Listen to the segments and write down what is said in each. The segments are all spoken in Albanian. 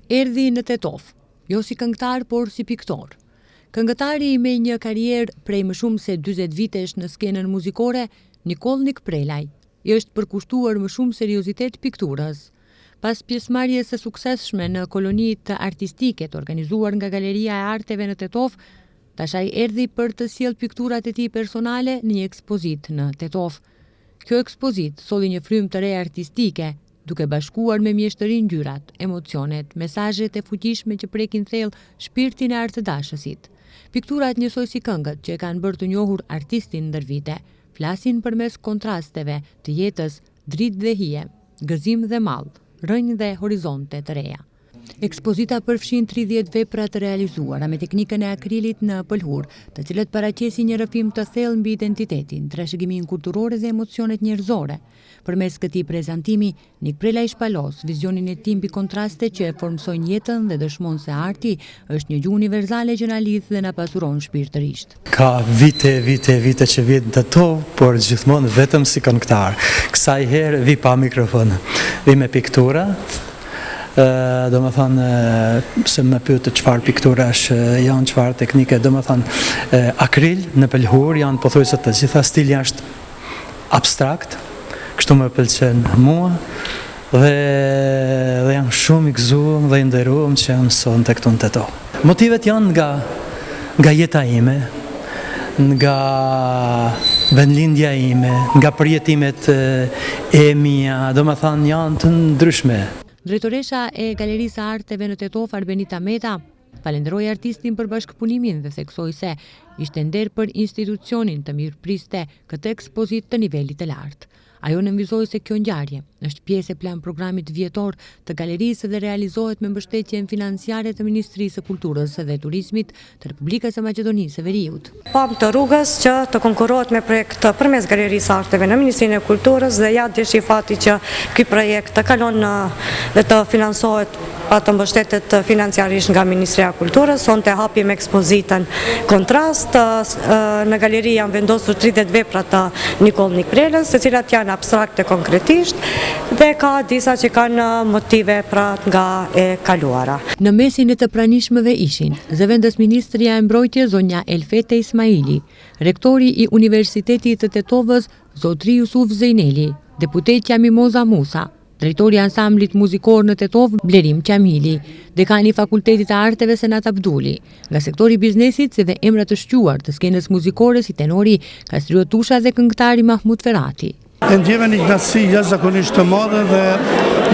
Erdhi në Tetov, jo si këngëtar, por si piktor. Këngëtari me një karrierë prej më shumë se 40 vitesh në skenën muzikore, Nikolnik Prelaj, i është përkushtuar më shumë seriozitet pikturës. Pas pjesëmarrjes së suksesshme në kolonitë artistike të organizuar nga Galeria e Arteve në Tetov, tash ai erdhi për të sjellë pikturat e tij personale në një ekspozitë në Tetov. Kjo ekspozitë solli një frymë të re artistike, duke bashkuar me mjeshtërinë ngjyrat, emocionet, mesazhet e fuqishme që prekin thellë shpirtin e artëdashësit. Pikturat njësoj si këngët që e kanë bërë të njohur artistin ndër vite, flasin përmes kontrasteve të jetës, dritë dhe hije, gëzim dhe mall, rënj dhe horizonte të reja. Ekspozita përfshin 30 vepra të realizuara me teknikën e akrilit në pëlhur, të cilët paraqesin një rrëfim të thellë mbi identitetin, trashëgiminë kulturore dhe emocionet njerëzore. Përmes këtij prezantimi, Nik Prelaj shpalos vizionin e tij mbi kontraste që e formsojnë jetën dhe dëshmon se arti është një gjuhë univerzale që na lidh dhe na pasuron shpirtërisht. Ka vite që vjen në Tetov, por gjithmonë vetëm si këngëtar. Kësaj herë vi pa mikrofon, vi me piktura. Do më thonë, se më pyet çfarë pikturash janë, çfarë teknike, do më thonë, akril në pëlhur janë pothuajse të gjitha, stili është abstrakt, kështu më pëlqen mua, dhe janë shumë i gëzuar dhe i nderuar që janë sonte këtu në Tetov. Motivet janë nga jeta ime, nga vendlindja ime, nga përjetimet e mia, do më thonë, janë të ndryshme. Drejtoresha e Galerisë Arteve në Tetov, Arbenita Meta, falenderoi artistin për bashkëpunimin dhe theksoi se ishte nder për institucionin të mirëpriste këtë ekspozitë të nivelit të lartë. Ajo nënvizoi se kjo ngjarje është pjesë e plan programit vjetor të galerisë dhe realizohet me mbështetjen financiare të Ministrisë së Kulturës dhe Turizmit të Republikës së Maqedonisë së Veriut. Pam të rrugës që të konkurrohet me projekt përmes Galerisë Arteve në Ministrinë e Kulturës dhe ja deshi fati që ky projekt të kalon dhe të financohet pa të mbështetet financiarisht nga Ministria e Kulturës. Sonte hapim ekspozitën Kontrast. Në galeri janë vendosur 30 vepra të Nikolnik Prelës, të cilat janë abstrakte konkretisht dhe ka disa që kanë motive nga e kaluara. Në mesin e të pranishmëve ishin zëvendës Ministria e Mbrojtjes zonja Elfete Ismaili, rektori i Universitetit të Tetovës zotri Jusuf Zejneli, deputetja Mimoza Musa, drejtori i ansamblit muzikor në Tetov Blerim Qamili, dekani i Fakultetit të Arteve Senat Abduli, nga sektori i biznesit si dhe emra të shquar të skenës muzikore si tenori Kastrio Tusha dhe këngëtari Mahmut Ferati. E ndjeve një knatësi jashtëzakonisht të madhe dhe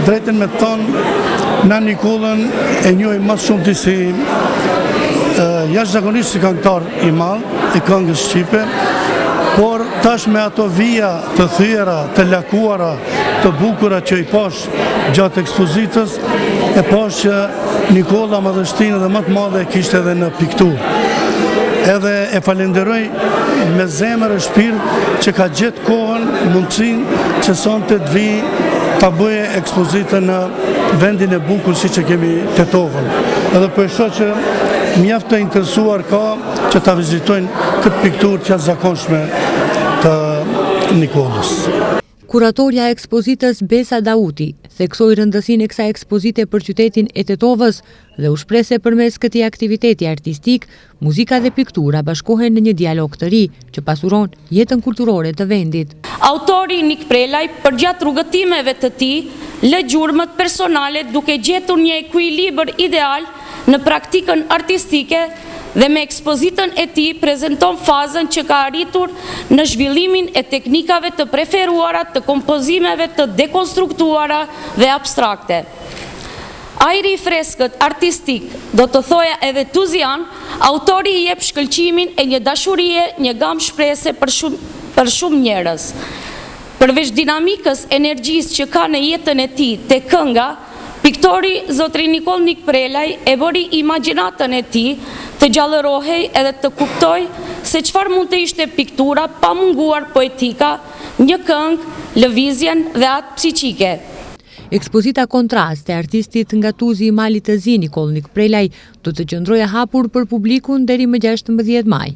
drejtën me tonë na Nikollën e njohim më shumë si jashtëzakonisht si këngëtar i madh i këngës shqipe, por tash me ato vija të thyera, të lakuara, të bukura që i pash gjatë ekspozitës, e pash që Nikolla madhështinë dhe më të madhe e kishte edhe në pikturë. Edhe e falenderoj me zemër e shpirt që ka gjetë kohën, mundësinë që sonte të vi ta bëje ekspozitën në vendin e bukur si që kemi Tetovën. Edhe po e shoh që mjaft të interesuar ka që ta vizitojnë këtë pikturë të jashtëzakonshme të Nikollës. Kuratorja e ekspozitës Besa Dauti theksoi rëndësinë e kësaj ekspozite për qytetin e Tetovës dhe u shpreh se përmes këtij aktiviteti artistik, muzika dhe piktura bashkohen në një dialog të ri që pasuron jetën kulturore të vendit. Autori Nik Prelaj përgjatë rrugëtimeve të tij lë gjurmët personale duke gjetur një ekuilibër ideal në praktikën artistike dhe me ekspozitën e tij prezanton fazën që ka arritur në zhvillimin e teknikave të preferuara të kompozimeve të dekonstruktuara dhe abstrakte. Ajri i freskët artistik, do të thoja edhe tuzian, autori i jep shkëlqimin e një dashurie, një gamë shprehëse për shumë njerëz. Përveç dinamikës, energjisë që ka në jetën e tij te kënga, piktori zotri Nikolnik Prelaj e bëri imagjinatën e tij të gjallërohej edhe të kuptoj se çfarë mund të ishte piktura pa munguar poetika, një këngë, lëvizjen dhe atë psiqike. Ekspozita Kontrast e artistit nga Tuzi i Malit të Zi Nikolnik Prelaj do të qëndrojë hapur për publikun deri më 16 maj.